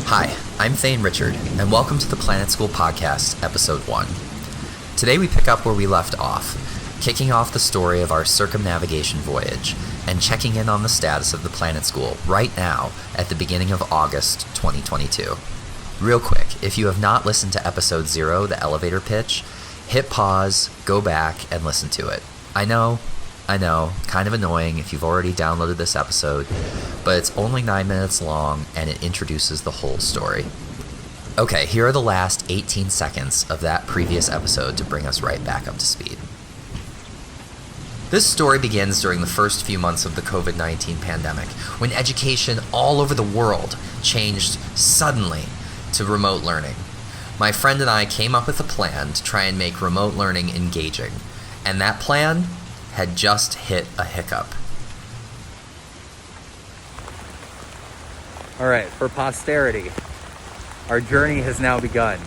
Hi, I'm Thane Richard, and welcome to the Planet School Podcast, Episode 1. Today we pick up where we left off, kicking off the story of our circumnavigation voyage and checking in on the status of the Planet School right now at the beginning of August 2022. Real quick, if you have not listened to Episode 0, the elevator pitch, hit pause, go back, and listen to it. I know, kind of annoying if you've already downloaded this episode, but it's only 9 minutes long and it introduces the whole story. Okay, here are the last 18 seconds of that previous episode to bring us right back up to speed. This story begins during the first few months of the COVID-19 pandemic, when education all over the world changed suddenly to remote learning. My friend and I came up with a plan to try and make remote learning engaging, and that plan had just hit a hiccup. All right, for posterity, our journey has now begun.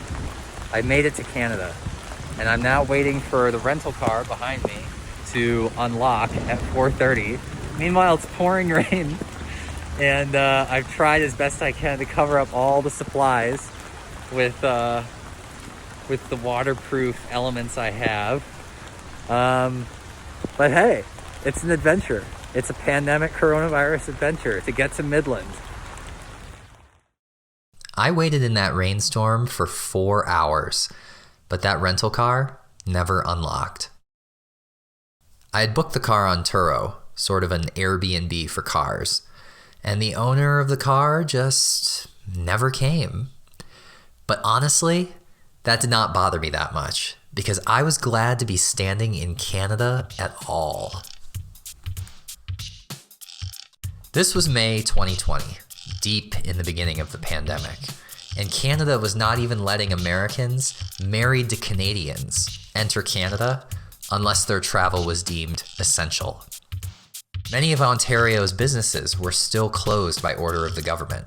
I made it to Canada, and I'm now waiting for the rental car behind me to unlock at 4:30. Meanwhile, it's pouring rain, and I've tried as best I can to cover up all the supplies with the waterproof elements I have. But hey, it's an adventure. It's a pandemic coronavirus adventure to get to Midland. I waited in that rainstorm for 4 hours, but that rental car never unlocked. I had booked the car on Turo, sort of an Airbnb for cars, and the owner of the car just never came. But honestly, that did not bother me that much, because I was glad to be standing in Canada at all. This was May 2020, deep in the beginning of the pandemic, and Canada was not even letting Americans married to Canadians enter Canada unless their travel was deemed essential. Many of Ontario's businesses were still closed by order of the government.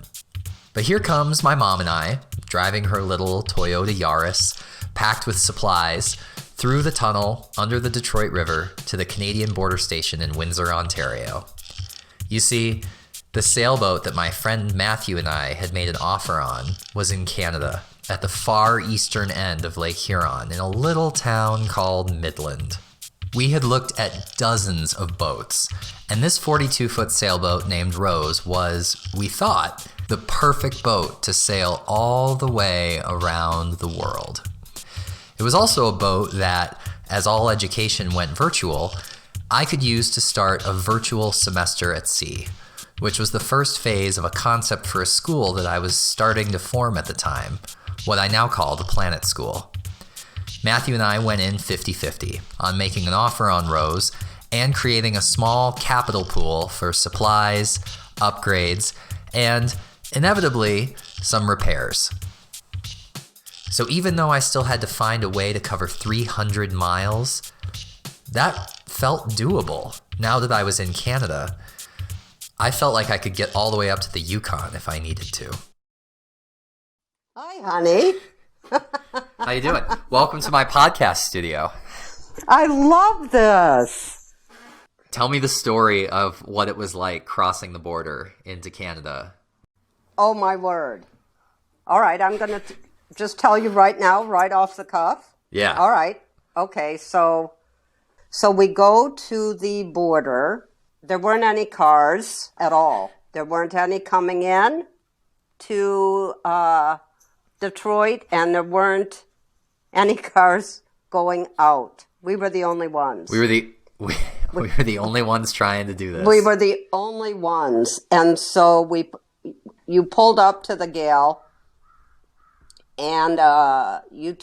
But here comes my mom and I, driving her little Toyota Yaris, packed with supplies, through the tunnel under the Detroit River to the Canadian border station in Windsor, Ontario. You see, the sailboat that my friend Matthew and I had made an offer on was in Canada, at the far eastern end of Lake Huron, in a little town called Midland. We had looked at dozens of boats, and this 42-foot sailboat named Rose was, we thought, the perfect boat to sail all the way around the world. It was also a boat that, as all education went virtual, I could use to start a virtual semester at sea, which was the first phase of a concept for a school that I was starting to form at the time, what I now call the Planet School. Matthew and I went in 50-50 on making an offer on Rose and creating a small capital pool for supplies, upgrades, and inevitably some repairs. So even though I still had to find a way to cover 300 miles, that felt doable. Now that I was in Canada, I felt like I could get all the way up to the Yukon if I needed to. Hi, honey. How you doing? Welcome to my podcast studio. I love this. Tell me the story of what it was like crossing the border into Canada. Oh, my word. All right, I'm going to just tell you right now, right off the cuff. Yeah. All right. Okay, so we go to the border. There weren't any cars at all. There weren't any coming in to Detroit, and there weren't any cars going out. We were the only ones. We were the only ones trying to do this. We were the only ones. And so you pulled up to the gal, and you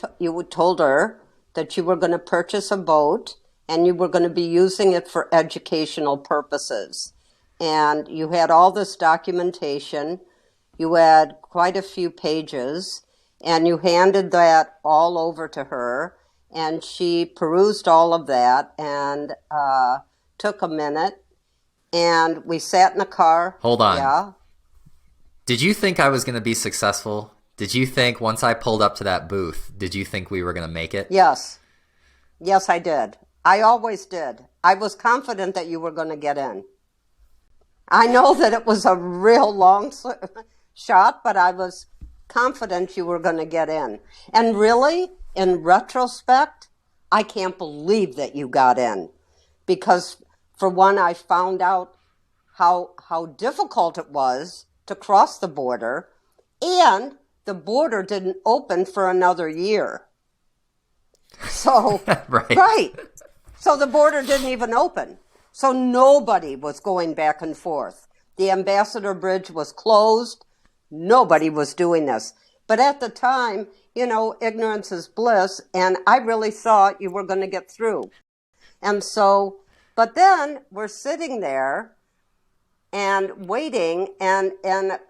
told her that you were going to purchase a boat and you were going to be using it for educational purposes. And you had all this documentation. You had quite a few pages, and you handed that all over to her, and she perused all of that and took a minute, and we sat in a car. Hold on. Yeah. Did you think I was going to be successful? Did you think once I pulled up to that booth, did you think we were going to make it? Yes. Yes, I did. I always did. I was confident that you were going to get in. I know that it was a real long shot, but I was confident you were going to get in. And really, in retrospect, I can't believe that you got in. Because, for one, I found out how difficult it was to cross the border, and the border didn't open for another year. So, right. So the border didn't even open. So nobody was going back and forth. The Ambassador Bridge was closed. Nobody was doing this. But at the time, ignorance is bliss, and I really thought you were going to get through. And so, but then we're sitting there and waiting, and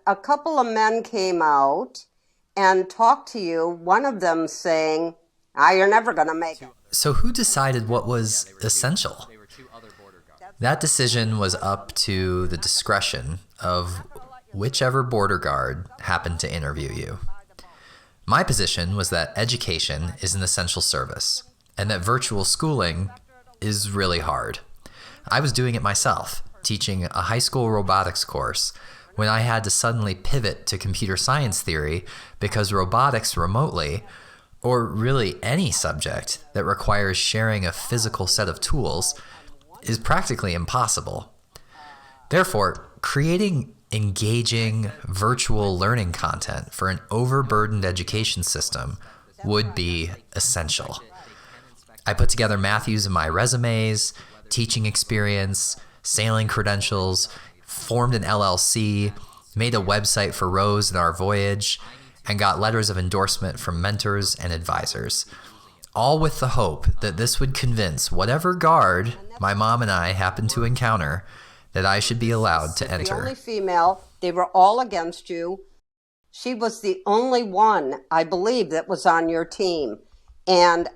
a couple of men came out and talked to you, one of them saying, you're never going to make it. So who decided what was essential? That decision was up to the discretion of whichever border guard happened to interview you. My position was that education is an essential service and that virtual schooling is really hard. I was doing it myself, teaching a high school robotics course when I had to suddenly pivot to computer science theory because robotics remotely, or really any subject that requires sharing a physical set of tools, is practically impossible. Therefore, creating engaging virtual learning content for an overburdened education system would be essential. I put together Matthew's and my resumes, teaching experience, sailing credentials, formed an LLC, made a website for Rose and our voyage, and got letters of endorsement from mentors and advisors, all with the hope that this would convince whatever guard my mom and I happened to encounter that I should be allowed to enter. The only female, they were all against you. She was the only one, I believe, that was on your team. And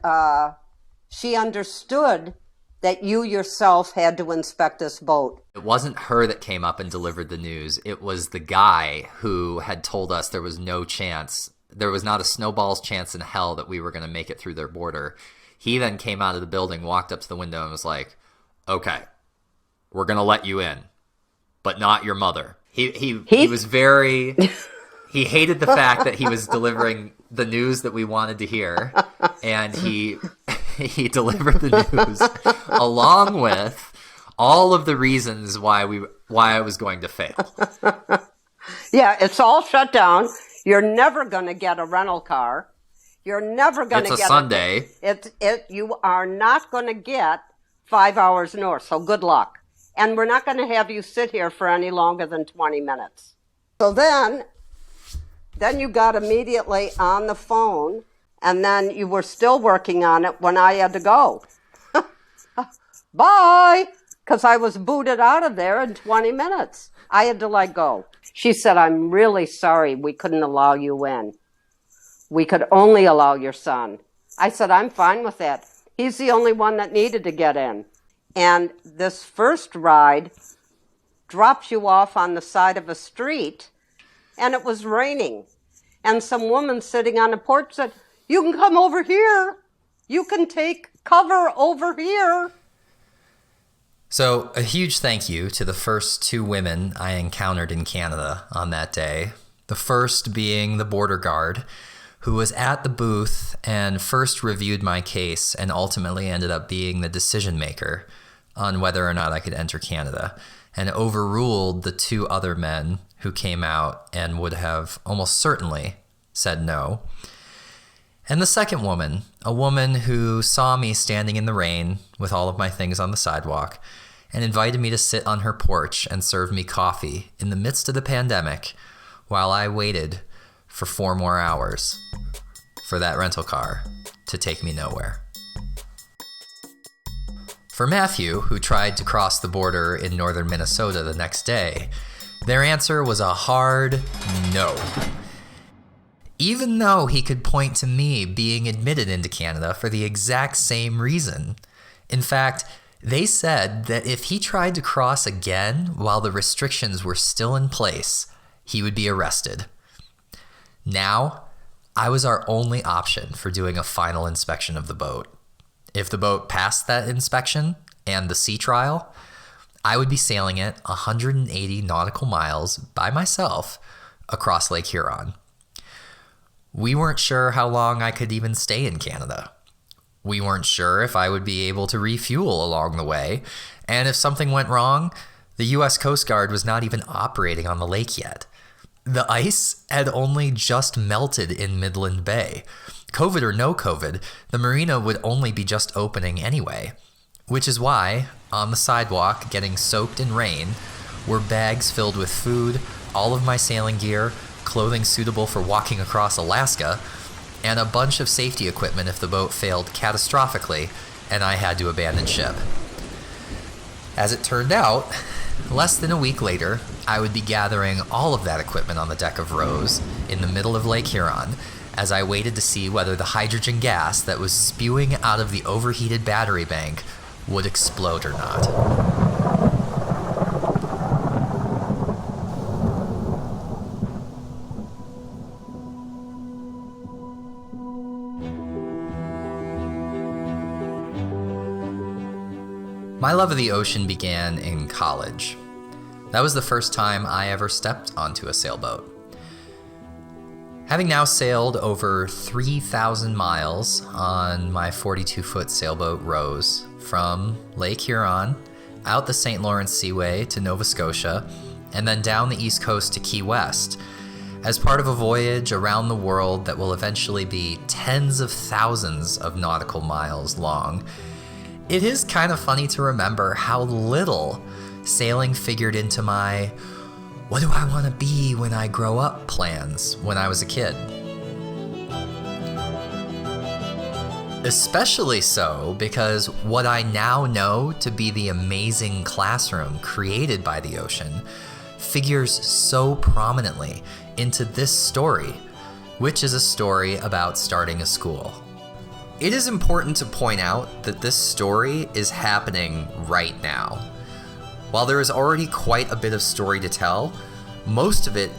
she understood that you yourself had to inspect this boat. It wasn't her that came up and delivered the news. It was the guy who had told us there was no chance, there was not a snowball's chance in hell that we were going to make it through their border. He then came out of the building, walked up to the window and was like, okay, we're going to let you in, but not your mother. He was very, he hated the fact that he was delivering the news that we wanted to hear, and he delivered the news along with all of the reasons why I was going to fail. Yeah, it's all shut down. You're never going to get a rental car. You're never going to get It's a Sunday. You are not going to get 5 hours north. So good luck. And we're not going to have you sit here for any longer than 20 minutes. So then you got immediately on the phone, and then you were still working on it when I had to go. Bye! Because I was booted out of there in 20 minutes. I had to go. She said, I'm really sorry we couldn't allow you in. We could only allow your son. I said, I'm fine with that. He's the only one that needed to get in. And this first ride drops you off on the side of a street, and it was raining. And some woman sitting on a porch said, you can come over here. You can take cover over here. So a huge thank you to the first two women I encountered in Canada on that day. The first being the border guard, who was at the booth and first reviewed my case and ultimately ended up being the decision maker on whether or not I could enter Canada, and overruled the two other men who came out and would have almost certainly said no. And the second woman, a woman who saw me standing in the rain with all of my things on the sidewalk and invited me to sit on her porch and serve me coffee in the midst of the pandemic while I waited for 4 more hours for that rental car to take me nowhere. For Matthew, who tried to cross the border in northern Minnesota the next day, their answer was a hard no. Even though he could point to me being admitted into Canada for the exact same reason. In fact, they said that if he tried to cross again while the restrictions were still in place, he would be arrested. Now, I was our only option for doing a final inspection of the boat. If the boat passed that inspection and the sea trial, I would be sailing it 180 nautical miles by myself across Lake Huron. We weren't sure how long I could even stay in Canada. We weren't sure if I would be able to refuel along the way, and if something went wrong, the U.S. Coast Guard was not even operating on the lake yet. The ice had only just melted in Midland Bay. COVID or no COVID, the marina would only be just opening anyway. Which is why, on the sidewalk, getting soaked in rain, were bags filled with food, all of my sailing gear, clothing suitable for walking across Alaska, and a bunch of safety equipment if the boat failed catastrophically and I had to abandon ship. As it turned out, less than a week later, I would be gathering all of that equipment on the deck of Rose in the middle of Lake Huron as I waited to see whether the hydrogen gas that was spewing out of the overheated battery bank would explode or not. My love of the ocean began in college. That was the first time I ever stepped onto a sailboat. Having now sailed over 3,000 miles on my 42-foot sailboat Rose from Lake Huron, out the St. Lawrence Seaway to Nova Scotia, and then down the East Coast to Key West, as part of a voyage around the world that will eventually be tens of thousands of nautical miles long, it is kind of funny to remember how little sailing figured into my "what do I want to be when I grow up" plans when I was a kid. Especially so because what I now know to be the amazing classroom created by the ocean figures so prominently into this story, which is a story about starting a school. It is important to point out that this story is happening right now. While there is already quite a bit of story to tell, most of it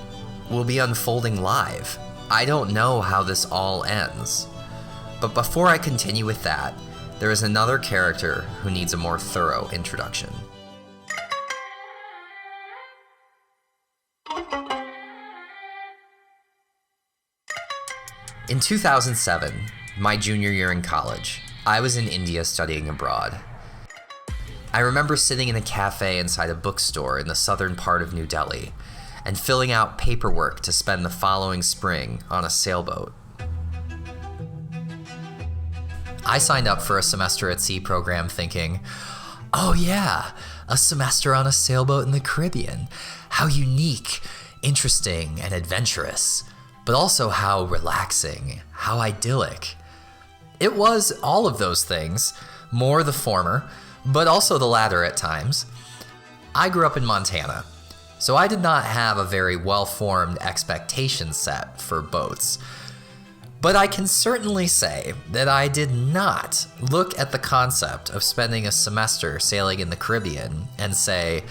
will be unfolding live. I don't know how this all ends. But before I continue with that, there is another character who needs a more thorough introduction. In 2007, my junior year in college, I was in India studying abroad. I remember sitting in a cafe inside a bookstore in the southern part of New Delhi and filling out paperwork to spend the following spring on a sailboat. I signed up for a semester at sea program thinking, oh yeah, a semester on a sailboat in the Caribbean. How unique, interesting, and adventurous, but also how relaxing, how idyllic. It was all of those things, more the former, but also the latter at times. I grew up in Montana, so I did not have a very well-formed expectation set for boats. But I can certainly say that I did not look at the concept of spending a semester sailing in the Caribbean and say,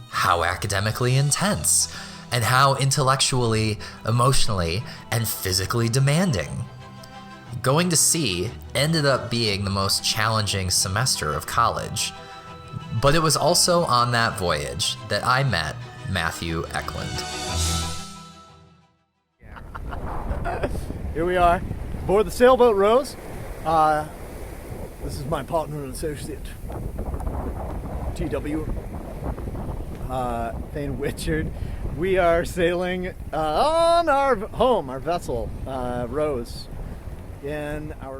how academically intense, and how intellectually, emotionally, and physically demanding. Going to sea ended up being the most challenging semester of college. But it was also on that voyage that I met Matthew Ecklund. Here we are, aboard the sailboat Rose. This is my partner and associate, TW, Thane Richard. We are sailing on our home, our vessel, Rose.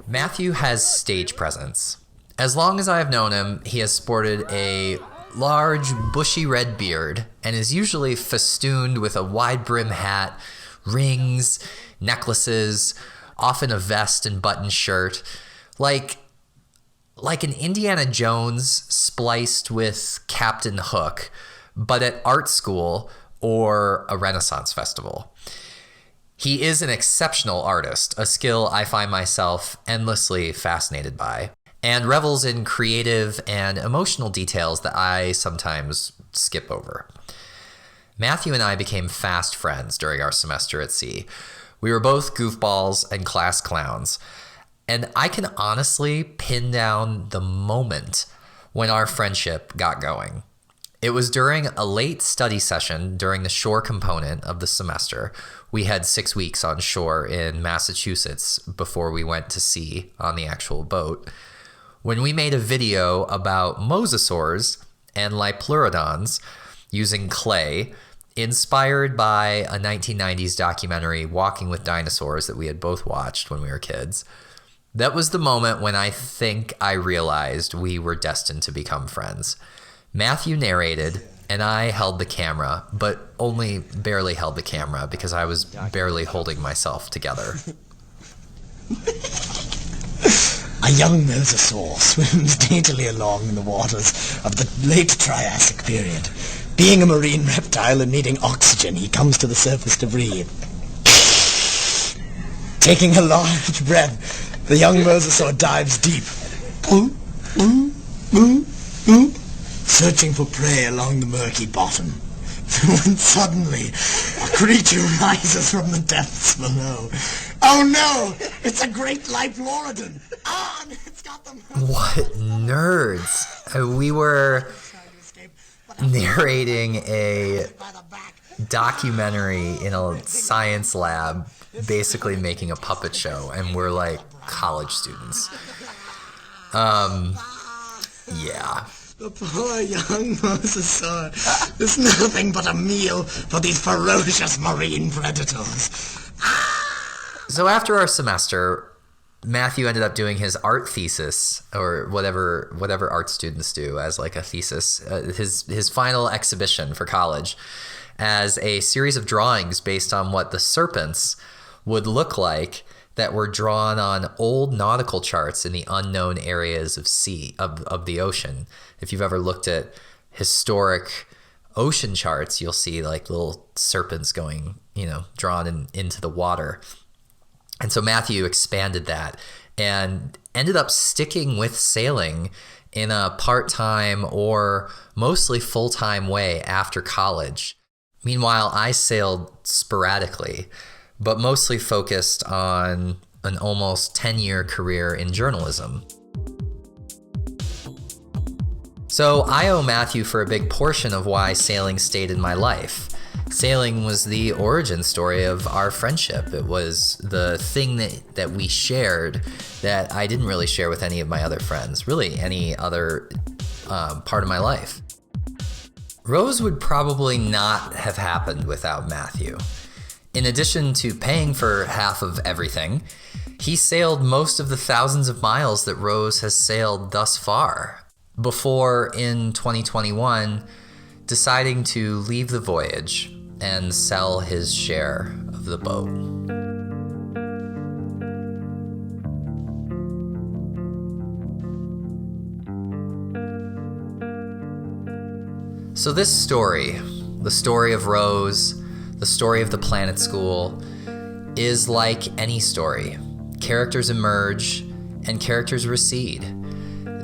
Matthew has stage presence. As long as I have known him, he has sported a large, bushy red beard and is usually festooned with a wide brim hat, rings, necklaces, often a vest and button shirt, like an Indiana Jones spliced with Captain Hook, but at art school or a Renaissance festival. He is an exceptional artist, a skill I find myself endlessly fascinated by, and revels in creative and emotional details that I sometimes skip over. Matthew and I became fast friends during our semester at sea. We were both goofballs and class clowns, and I can honestly pin down the moment when our friendship got going. It was during a late study session during the shore component of the semester. We had 6 weeks on shore in Massachusetts before we went to sea on the actual boat, when we made a video about mosasaurs and Liopleurodons using clay, inspired by a 1990s documentary, Walking with Dinosaurs, that we had both watched when we were kids. That was the moment when I think I realized we were destined to become friends. Matthew narrated, and I held the camera, but only barely held the camera because I was barely holding myself together. A young mosasaur swims daintily along in the waters of the late Triassic period. Being a marine reptile and needing oxygen, he comes to the surface to breathe. Taking a large breath, the young mosasaur dives deep, searching for prey along the murky bottom. When suddenly, a creature rises from the depths below. Oh no! It's a great Liopleurodon! Ah, it's got them! What nerds! We were narrating a documentary in a science lab, basically making a puppet show, and we're like college students. Yeah. The poor young mosasaur is nothing but a meal for these ferocious marine predators. So after our semester, Matthew ended up doing his art thesis, or whatever art students do as like a thesis, his final exhibition for college, as a series of drawings based on what the serpents would look like that were drawn on old nautical charts in the unknown areas of the ocean. If you've ever looked at historic ocean charts, you'll see like little serpents going, drawn into the water. And so Matthew expanded that and ended up sticking with sailing in a part-time or mostly full-time way after college. Meanwhile, I sailed sporadically, but mostly focused on an almost 10-year career in journalism. So I owe Matthew for a big portion of why sailing stayed in my life. Sailing was the origin story of our friendship. It was the thing that we shared that I didn't really share with any of my other friends, really any other part of my life. Rose would probably not have happened without Matthew. In addition to paying for half of everything, he sailed most of the thousands of miles that Rose has sailed thus far, before in 2021 deciding to leave the voyage and sell his share of the boat. So this story, the story of Rose, the story of the Planet School, is like any story. Characters emerge and characters recede.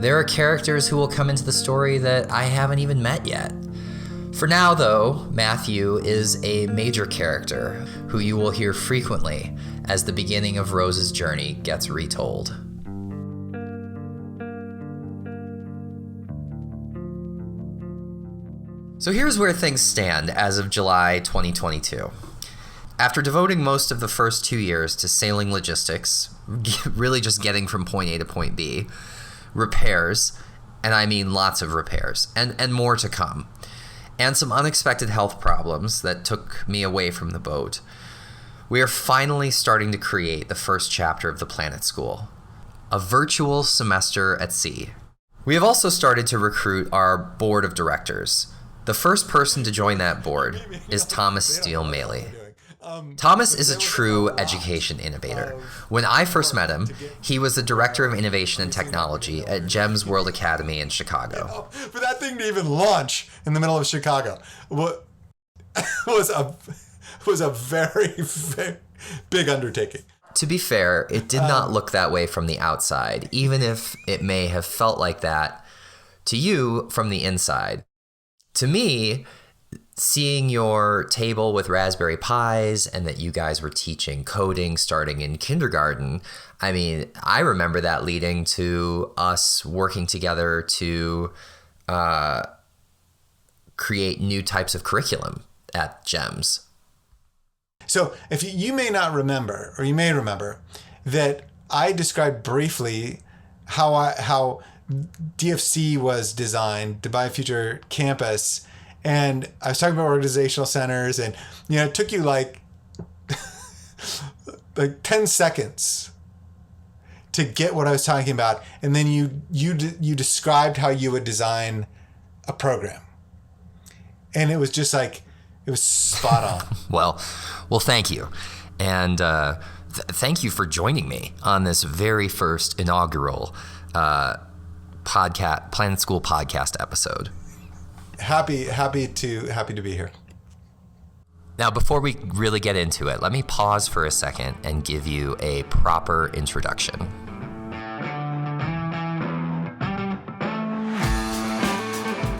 There are characters who will come into the story that I haven't even met yet. For now, though, Matthew is a major character who you will hear frequently as the beginning of Rose's journey gets retold. So here's where things stand as of July 2022. After devoting most of the first 2 years to sailing logistics, really just getting from point A to point B, repairs, and I mean lots of repairs, and more to come, and some unexpected health problems that took me away from the boat, we are finally starting to create the first chapter of the Planet School, a virtual semester at sea. We have also started to recruit our board of directors. The first person to join that board is Thomas Steele Maley. Thomas is a true education innovator. When I first met him, he was the Director of Innovation and Technology at GEMS World Academy in Chicago. For that thing to even launch in the middle of Chicago was a very, very big undertaking. To be fair, it did not look that way from the outside, even if it may have felt like that to you from the inside. To me, seeing your table with Raspberry Pis and that you guys were teaching coding starting in kindergarten, I mean, I remember that leading to us working together to create new types of curriculum at GEMS. So if you may not remember, or you may remember, that I described briefly how DFC was designed, Dubai Future Campus, and I was talking about organizational centers, and it took you like 10 seconds to get what I was talking about, and then you described how you would design a program, and it was just like, it was spot on. Well, thank you, and thank you for joining me on this very first inaugural podcast, Planet School podcast episode. Happy to be here. Now, before we really get into it, let me pause for a second and give you a proper introduction.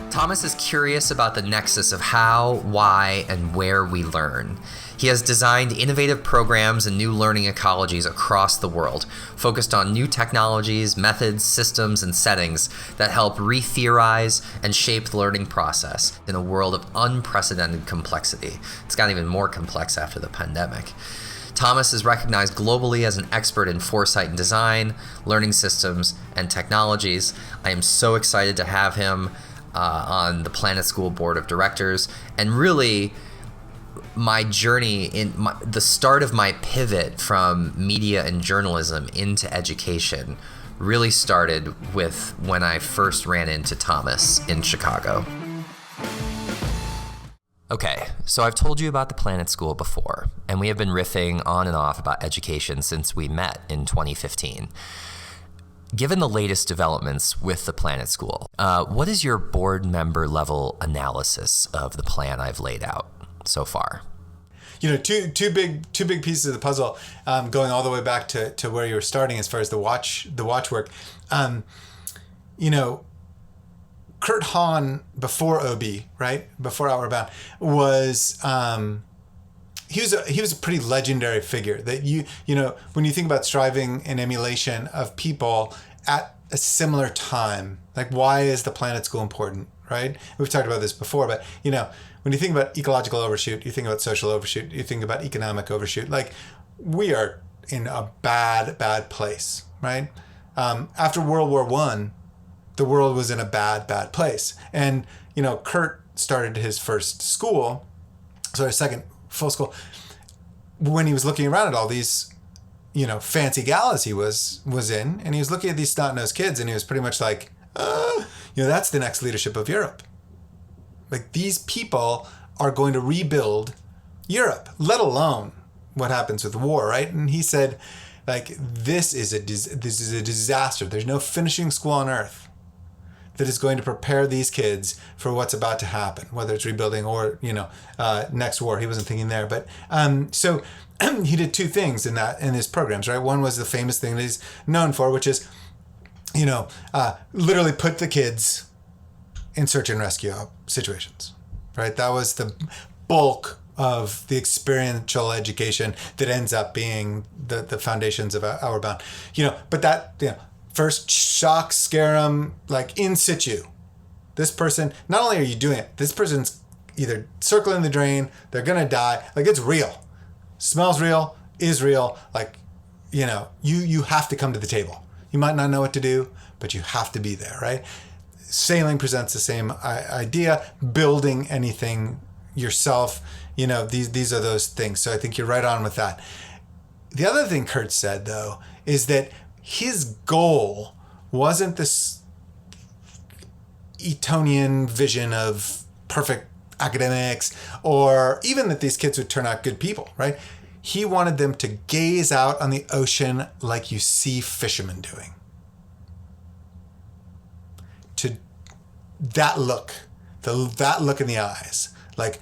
Thomas is curious about the nexus of how, why, and where we learn. He has designed innovative programs and new learning ecologies across the world, focused on new technologies, methods, systems, and settings that help re-theorize and shape the learning process in a world of unprecedented complexity. It's gotten even more complex after the pandemic. Thomas is recognized globally as an expert in foresight and design, learning systems, and technologies. I am so excited to have him on the Planet School Board of Directors, and really my journey the start of my pivot from media and journalism into education really started with when I first ran into Thomas in Chicago. Okay, so I've told you about the Planet School before, and we have been riffing on and off about education since we met in 2015. Given the latest developments with the Planet School, what is your board member level analysis of the plan I've laid out so far? Two big pieces of the puzzle, going all the way back to where you were starting as far as the watch work. Kurt Hahn before OB, right, before Outward Bound, was he was a pretty legendary figure that when you think about striving and emulation of people at a similar time, like, why is the Planet School important, right? We've talked about this before, but when you think about ecological overshoot, you think about social overshoot, you think about economic overshoot, like, we are in a bad place, right? After World War I, the world was in a bad place. And, Kurt started his first school, second full school, when he was looking around at all these, fancy galas he was in, and he was looking at these snot-nosed kids, and he was pretty much like, that's the next leadership of Europe. Like, these people are going to rebuild Europe, let alone what happens with war, right? And he said, like, this is a disaster. There's no finishing school on earth that is going to prepare these kids for what's about to happen, whether it's rebuilding or, next war. He wasn't thinking there. But so he did two things in his programs, right? One was the famous thing that he's known for, which is, literally put the kids in search and rescue situations, right? That was the bulk of the experiential education that ends up being the foundations of Outward Bound. But that, first shock, scare them, like, in situ. This person, not only are you doing it, this person's either circling the drain, they're gonna die, like, it's real. Smells real, is real, like, you have to come to the table. You might not know what to do, but you have to be there, right? Sailing presents the same idea, building anything yourself, these are those things. So I think you're right on with that. The other thing Kurt said, though, is that his goal wasn't this Etonian vision of perfect academics, or even that these kids would turn out good people, right? He wanted them to gaze out on the ocean like you see fishermen doing. To that look in the eyes, like,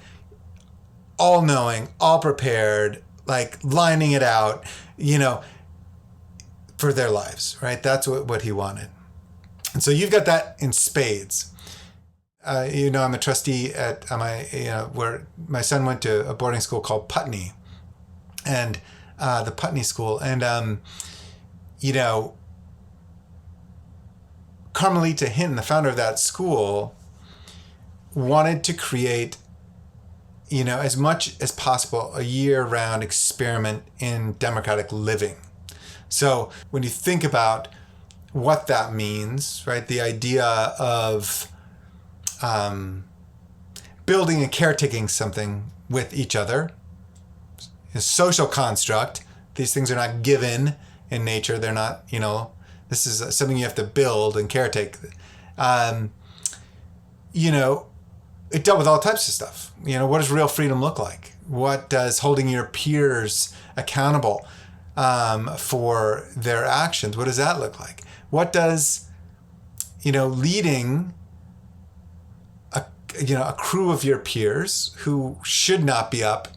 all knowing, all prepared, like, lining it out, for their lives, right? That's what he wanted. And so you've got that in spades. I'm a trustee at where my son went to a boarding school called Putney, and the Putney School, and Carmelita Hinton, the founder of that school, wanted to create, as much as possible, a year-round experiment in democratic living. So when you think about what that means, right, the idea of building and caretaking something with each other, a social construct. These things are not given in nature. They're not, this is something you have to build and caretake. It dealt with all types of stuff. What does real freedom look like? What does holding your peers accountable for their actions? What does that look like? What does, leading a crew of your peers who should not be up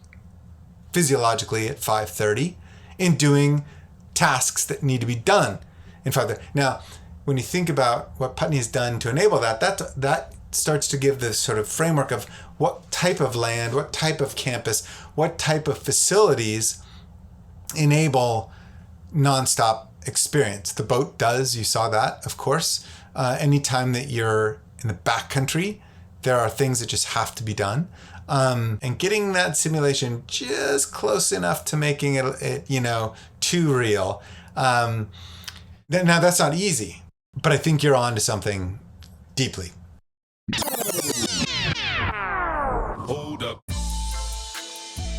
physiologically at 5:30 in doing tasks that need to be done in 5:30. Now, when you think about what Putney has done to enable that starts to give this sort of framework of what type of land, what type of campus, what type of facilities enable nonstop experience. The boat does, you saw that, of course. Anytime that you're in the backcountry, there are things that just have to be done. And getting that simulation just close enough to making it too real. Now that's not easy, but I think you're on to something deeply. Hold up.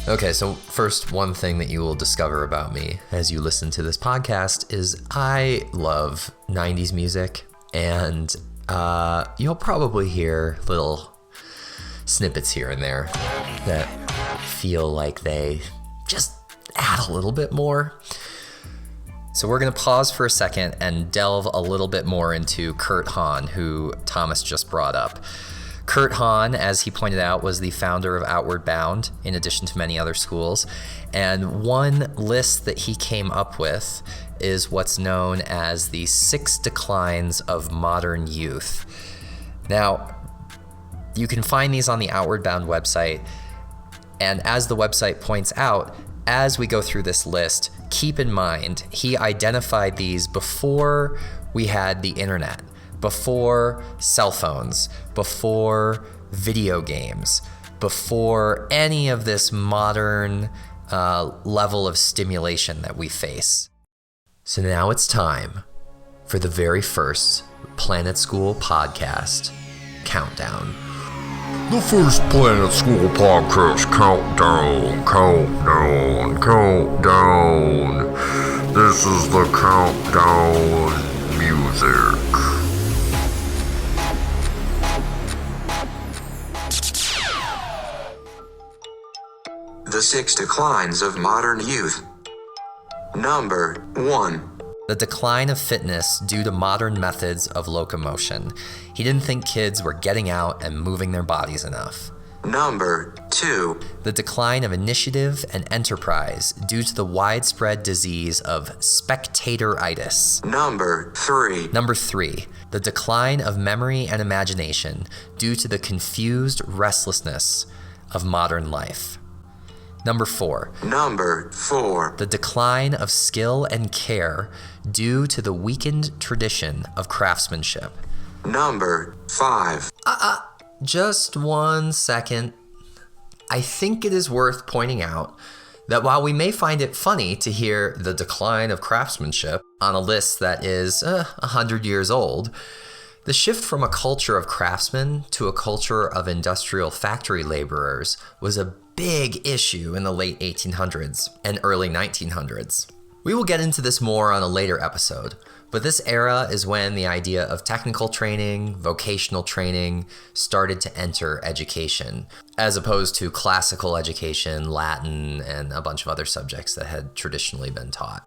Okay, so first, one thing that you will discover about me as you listen to this podcast is I love 90s music, and you'll probably hear little snippets here and there that feel like they just add a little bit more. So we're going to pause for a second and delve a little bit more into Kurt Hahn, who Thomas just brought up. Kurt Hahn, as he pointed out, was the founder of Outward Bound, in addition to many other schools. And one list that he came up with is what's known as the 6 declines of modern youth. Now, you can find these on the Outward Bound website. And as the website points out, as we go through this list, keep in mind, he identified these before we had the internet, before cell phones, before video games, before any of this modern level of stimulation that we face. So now it's time for the very first Planet School podcast countdown. The first Planet School podcast countdown. This is the countdown music. The 6 declines of modern youth. Number 1. The decline of fitness due to modern methods of locomotion. He didn't think kids were getting out and moving their bodies enough. Number 2. The decline of initiative and enterprise due to the widespread disease of spectatoritis. Number 3. Number 3. The decline of memory and imagination due to the confused restlessness of modern life. Number 4. Number 4. The decline of skill and care due to the weakened tradition of craftsmanship. Number 5. Just 1 second. I think it is worth pointing out that while we may find it funny to hear the decline of craftsmanship on a list that is 100 years old, the shift from a culture of craftsmen to a culture of industrial factory laborers was a big issue in the late 1800s and early 1900s. We will get into this more on a later episode, but this era is when the idea of technical training, vocational training started to enter education, as opposed to classical education, Latin, and a bunch of other subjects that had traditionally been taught.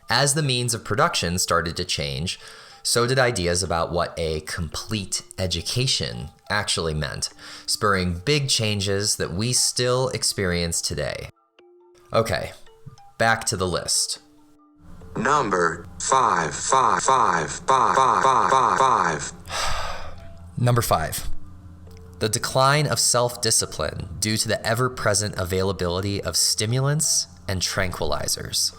As the means of production started to change, so did ideas about what a complete education actually meant, spurring big changes that we still experience today. Okay, back to the list. Number 5. Number 5. The decline of self-discipline due to the ever-present availability of stimulants and tranquilizers.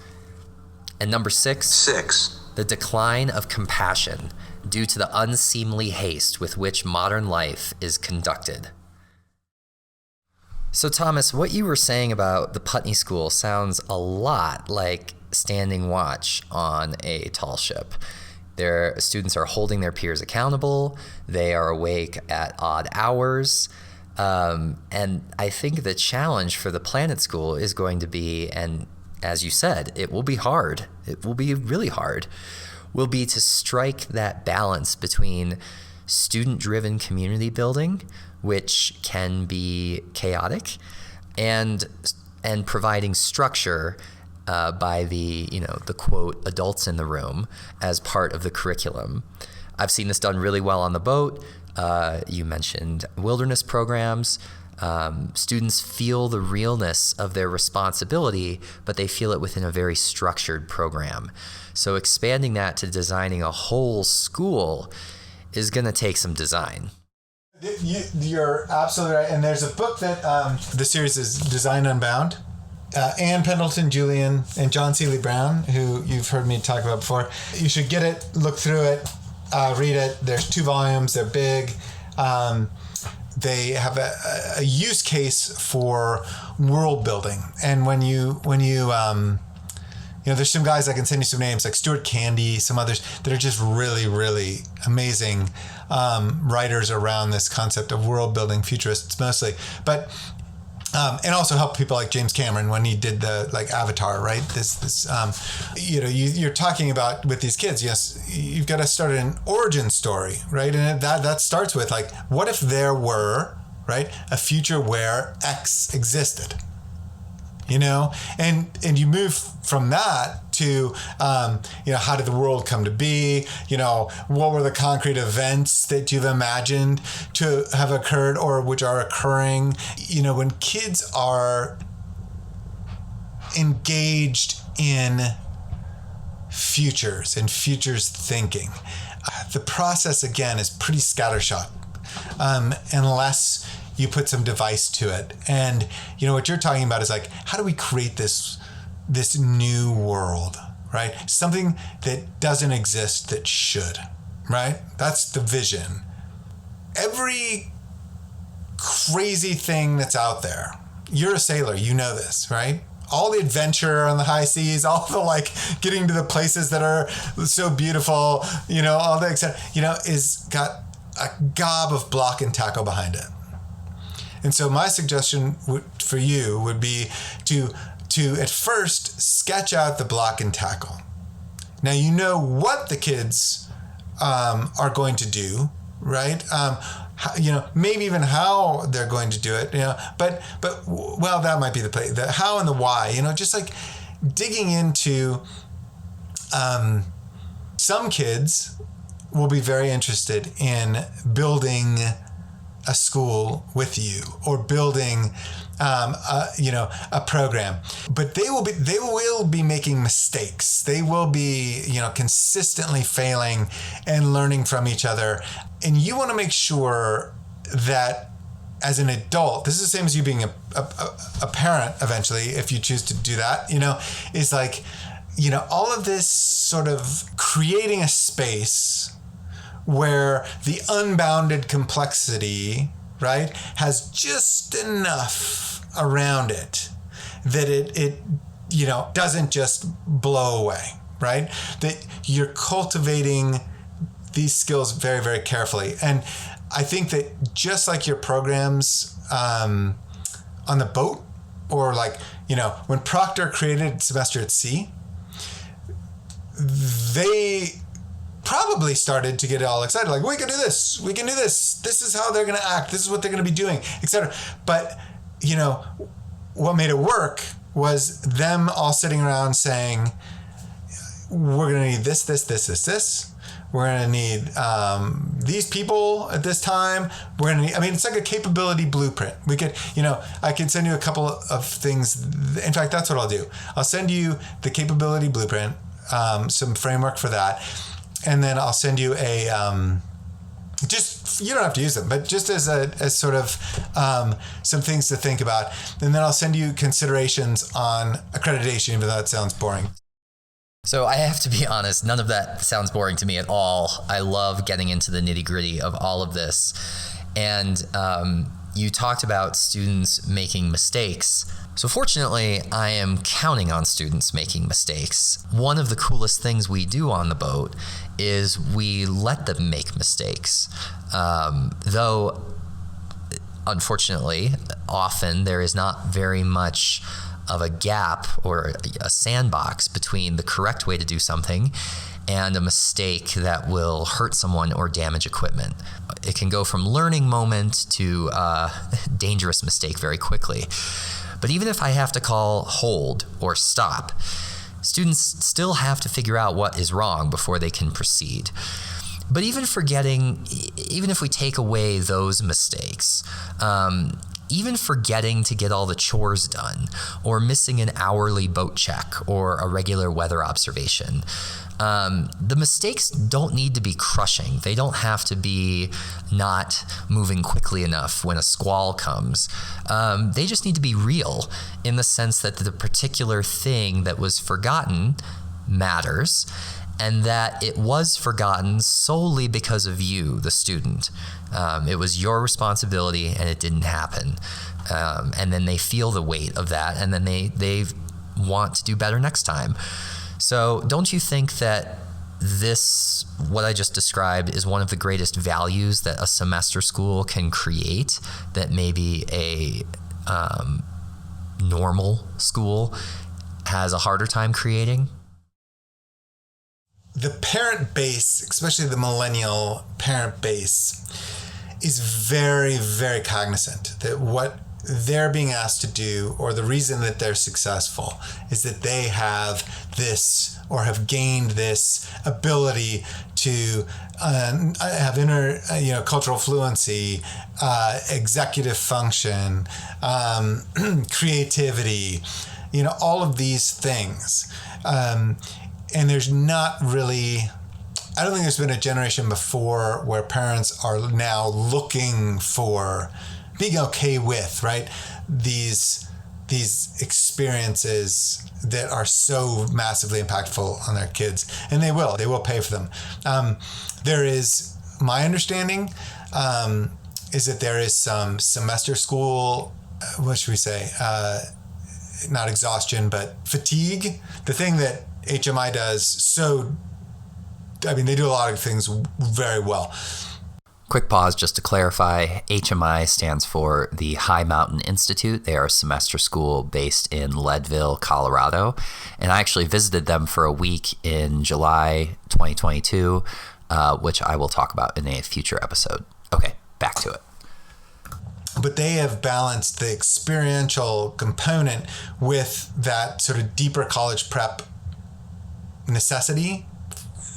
And number 6. 6. The decline of compassion due to the unseemly haste with which modern life is conducted. So Thomas, what you were saying about the Putney School sounds a lot like standing watch on a tall ship. Their students are holding their peers accountable. They are awake at odd hours. And I think the challenge for the Planet School is going to be, and as you said, it will be hard. It will be really hard, will be to strike that balance between student-driven community building, which can be chaotic, and providing structure by the quote adults in the room as part of the curriculum. I've seen this done really well on the boat. You mentioned wilderness programs. Students feel the realness of their responsibility, but they feel it within a very structured program. So expanding that to designing a whole school is going to take some design. You're absolutely right. And there's a book that the series is Design Unbound. Ann Pendleton Julian and John Seeley Brown, who you've heard me talk about before. You should get it, look through it, read it. There's 2 volumes. They're big. They have a use case for world building. And when you there's some guys, I can send you some names like Stuart Candy, some others that are just really, really amazing writers around this concept of world building, futurists mostly. But and also help people like James Cameron when he did the Avatar, right? You're talking about with these kids. Yes, you've got to start an origin story, right? And that starts with what if there were, right, a future where X existed, and you move from that to, how did the world come to be? What were the concrete events that you've imagined to have occurred or which are occurring? When kids are engaged in futures and futures thinking, the process, again, is pretty scattershot, unless you put some device to it. And, what you're talking about is how do we create this new world, right? Something that doesn't exist that should, right? That's the vision. Every crazy thing that's out there, you're a sailor, you know this, right? All the adventure on the high seas, all the getting to the places that are so beautiful, all the is got a gob of block and tackle behind it. And so my suggestion for you would be to at first sketch out the block and tackle. Now what the kids are going to do, right? Maybe even how they're going to do it. But that might be the how and the why. Just digging into. Some kids will be very interested in building a school with you or building a program, but they will be making mistakes. They will be consistently failing and learning from each other, and you want to make sure that as an adult, this is the same as you being a parent eventually, if you choose to do that, is all of this sort of creating a space where the unbounded complexity, right, has just enough around it that it doesn't just blow away, right? That you're cultivating these skills very, very carefully. And I think that just like your programs on the boat, or when Proctor created Semester at Sea, they probably started to get all excited, we can do this, this is how they're going to act, this is what they're going to be doing, etc. But what made it work was them all sitting around saying, we're going to need this. We're going to need these people at this time. We're going to need, it's like a capability blueprint. We could, I could send you a couple of things. In fact, that's what I'll do. I'll send you the capability blueprint, some framework for that. And then I'll send you a, you don't have to use them, but just as sort of some things to think about. And then I'll send you considerations on accreditation, even though it sounds boring. So I have to be honest, none of that sounds boring to me at all. I love getting into the nitty-gritty of all of this. And you talked about students making mistakes. So fortunately, I am counting on students making mistakes. One of the coolest things we do on the boat is we let them make mistakes. Though, unfortunately, often there is not very much of a gap or a sandbox between the correct way to do something and a mistake that will hurt someone or damage equipment. It can go from learning moment to dangerous mistake very quickly. But even if I have to call hold or stop, students still have to figure out what is wrong before they can proceed. But even if we take away those mistakes, even forgetting to get all the chores done, or missing an hourly boat check or a regular weather observation, the mistakes don't need to be crushing. They don't have to be not moving quickly enough when a squall comes. They just need to be real in the sense that the particular thing that was forgotten matters, and that it was forgotten solely because of you, the student. It was your responsibility and it didn't happen. And then they feel the weight of that, and then they want to do better next time. So don't you think that this, what I just described, is one of the greatest values that a semester school can create that maybe a normal school has a harder time creating? The parent base, especially the millennial parent base, is very, very cognizant that what they're being asked to do, or the reason that they're successful, is that they have this or have gained this ability to have cultural fluency, executive function, creativity, all of these things. And there's not really, I don't think there's been a generation before where parents are now looking for, being okay with, right, these experiences that are so massively impactful on their kids. And they will pay for them. There is, my understanding, is that there is some semester school, what should we say, not exhaustion, but fatigue. The thing that HMI does they do a lot of things very well. Quick pause just to clarify. HMI stands for the High Mountain Institute. They are a semester school based in Leadville, Colorado. And I actually visited them for a week in July 2022, which I will talk about in a future episode. Okay, back to it. But they have balanced the experiential component with that sort of deeper college prep necessity,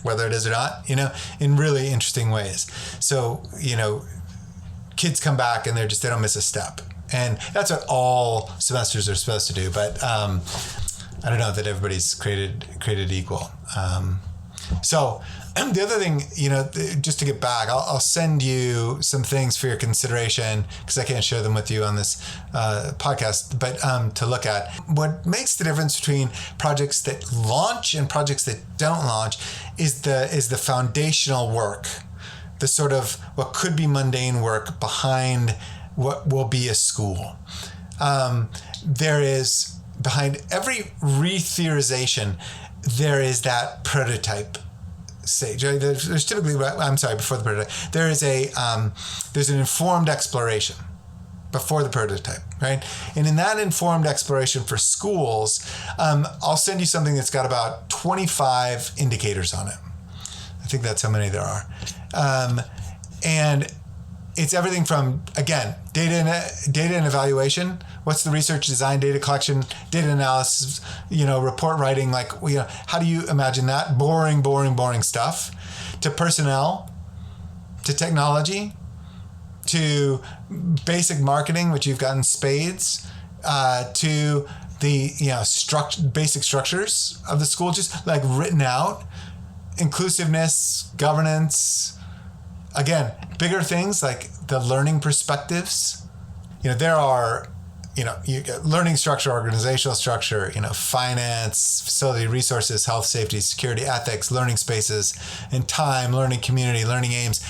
whether it is or not, in really interesting ways. So, kids come back and they don't miss a step. And that's what all semesters are supposed to do. But I don't know that everybody's created equal. So the other thing, just to get back, I'll send you some things for your consideration, because I can't share them with you on this podcast, but to look at. What makes the difference between projects that launch and projects that don't launch is the foundational work, the sort of what could be mundane work behind what will be a school. There is, behind every re-theorization, there is that prototype stage. There's typically, before the prototype, there's an informed exploration before the prototype, right? And in that informed exploration for schools, I'll send you something that's got about 25 indicators on it. I think that's how many there are. And it's everything from, again, data and evaluation. What's the research design, data collection, data analysis, report writing, how do you imagine that? Boring stuff. To personnel, to technology, to basic marketing, which you've got in spades, to the basic structures of the school, just written out, inclusiveness, governance. Again, bigger things like the learning perspectives. There are, you get learning structure, organizational structure, finance, facility, resources, health, safety, security, ethics, learning spaces, and time, learning community, learning aims.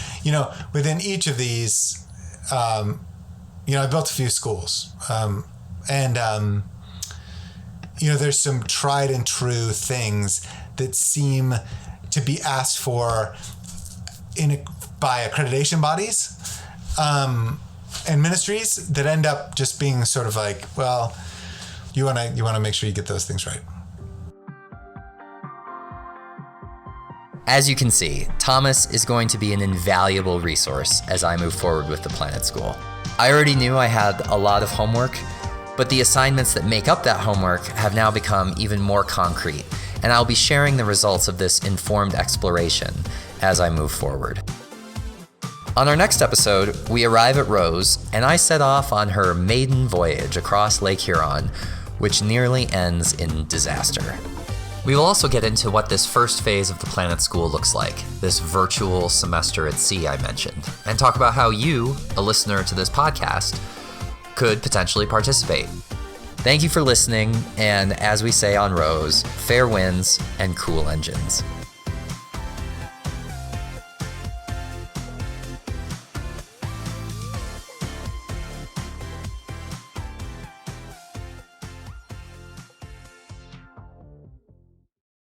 Within each of these, I built a few schools. There's some tried and true things that seem to be asked for by accreditation bodies and ministries that end up just being sort of like, well, you want to make sure you get those things right. As you can see, Thomas is going to be an invaluable resource as I move forward with the Planet School. I already knew I had a lot of homework, but the assignments that make up that homework have now become even more concrete, and I'll be sharing the results of this informed exploration as I move forward. On our next episode, we arrive at Rose, and I set off on her maiden voyage across Lake Huron, which nearly ends in disaster. We will also get into what this first phase of the Planet School looks like, this virtual semester at sea I mentioned, and talk about how you, a listener to this podcast, could potentially participate. Thank you for listening, and as we say on Rose, fair winds and cool engines.